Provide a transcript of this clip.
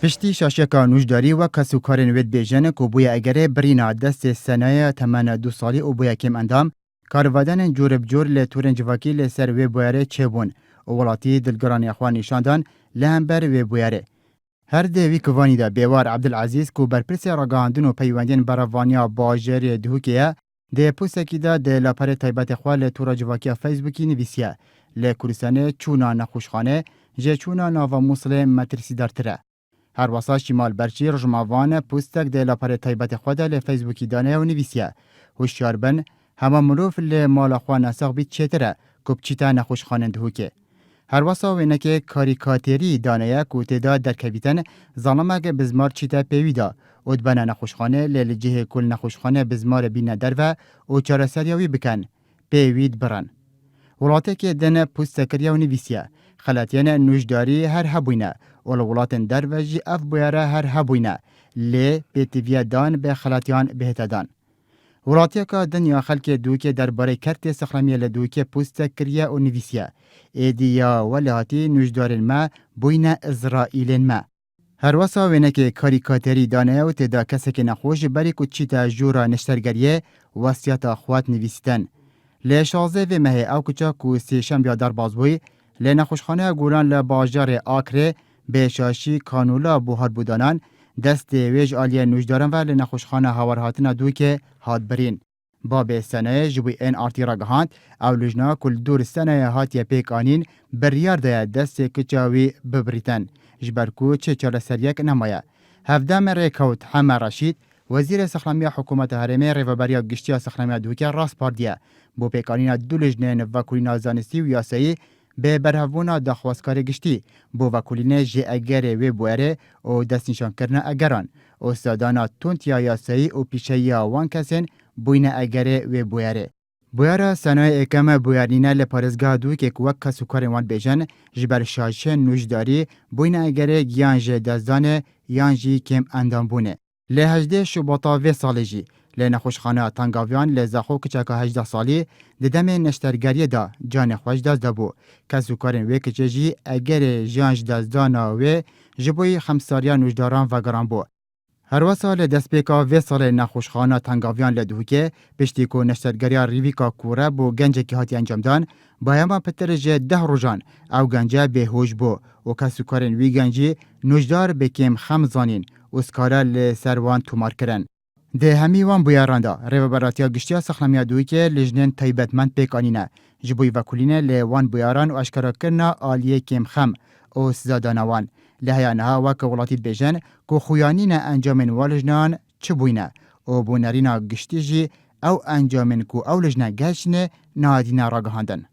پشتی شاشکا نوشداری و کسوکارن وید بیجن که بویا اگره برینا دست سنای تمن 2 سالی او بویا کم اندام کاروادن جور بجور لطورن جواکی لسر وی بویاره چه بون و ولاتی دلگرانی اخوان نشاندان لهمبر وی بویاره. هر دوی کوانی دا بیوار عبدالعزیز کو برپرسی راگاندن و پیوندین براوانیا باجر دهوکیه ده پوسکی دا ده لاپر تایبت خواه لطورا جواکی فیسبوکی نویسیه لکورسانه چونا نخوشخانه جه چونا ناوا موصل مترسی دارتره. هر واسه شمال برچی رجماوان پوستک ده لاپر تایبت خود ل فیسبوکی دانه و نویسیه. هوشیار بن همه مروف ل مال خواه نساق بید چتره کبچیتا نخوش خانند هوکه. هر واسه وینکه کاریکاتری دانه کوتدا در کبیتن ظالمه که بزمار چیتا پیویدا ادبنا نخوشخانه لجه کل نخوشخانه بزمار بین در و چارسریاوی بکن پیوید برن. ولاته که دنه پوستکریا و نویسیه خلاتیان نوشداری هر هبوینه ولولاتن در وجی اف بویاره هر هبوینه لی بیتیویه دان به خلاتیان بهتدان. ولاته که دنیا خلک دوکه در باره کرت سخرمی لدوکه پوستکریا و نویسیه ایدیا ولاتی نوشدارن ما بوینه ازرائیلن ما. هر واسه وینه که کاریکاتری دانه و تدا کسی که نخوش بری کچیتا جورا نشترگریه واسیات اخوات نویسیدن. لی شازه و مهی او کچا کو سیشن بیادار بازبوی لی نخوشخانه گولان لباجار آکره به شاشی کانولا بوهار بودانان دست ویج آلیه نوشدارن و لی نخوشخانه هاورهاتنا دوی که هاد برین. با به سنه جبوی این آرتی را گهاند او لجنا کل دور سنه هاتیه پیک آنین بریار ده دست کچاوی ببریتن. جبرکو چه چال سریک نمایه. هفدام ریکوت حمه رشید وزیر سخلامی حکومت هرمه ریوبریا گشتی سخلامی دوکه راست پاردیه. بو پیکانینا دو لجنه وکولینا زانستی و یاسایی به برهوونا دخواستکار گشتی بو وکولینه جه اگر وی بواره و دست نشان کرنه اگران و استادانا تونتیا یاسایی و پیشهیا وان کسین بوینه اگر وی بواره. بویاره سنای اکم بویارینه لپارزگاه دوی که کوک کسوکار وان بیجن جبر شاشه نوشداری بوینه اگر گیان جه دزدانه یان جی کم اندام بونه. لهجده شباطا و سالی جی لنخوشخانه تنگاویان لزاخو کچاکا 18 سالی ددم نشترگری دا جان خوش دزده بو. کسوکارن وی کچه جی اگر جانج دزدانا و جبوی خمساریا نوشداران و گران بو. هر وسال دست پیکا و سال نخوشخانه تنگاویان لدوکه پشتی کو نشترگری ریویکا کوره بو گنجه که هاتی انجام دان با همان پترج 10 روزان او گنجه به هوش بو و کسوکارن وی گنجی نوشدار بکیم خمزانین اسکاره لسروان تومار کرن. ده همی وان بویاراندا ریوبراتیا گشتیا سخنمیا دوی که لجنین تایبتمند پیکانینه جبوی وکولینه لوان بویاران و اشکرا کرنا آلیه کم خم او سزادانوان لحیانها وک ولاتید بیجن که خویانین انجامن والجنان چه بوینه او بونرینا گشتی جی او انجامن که او لجنه گشنه نادینا را گهاندن.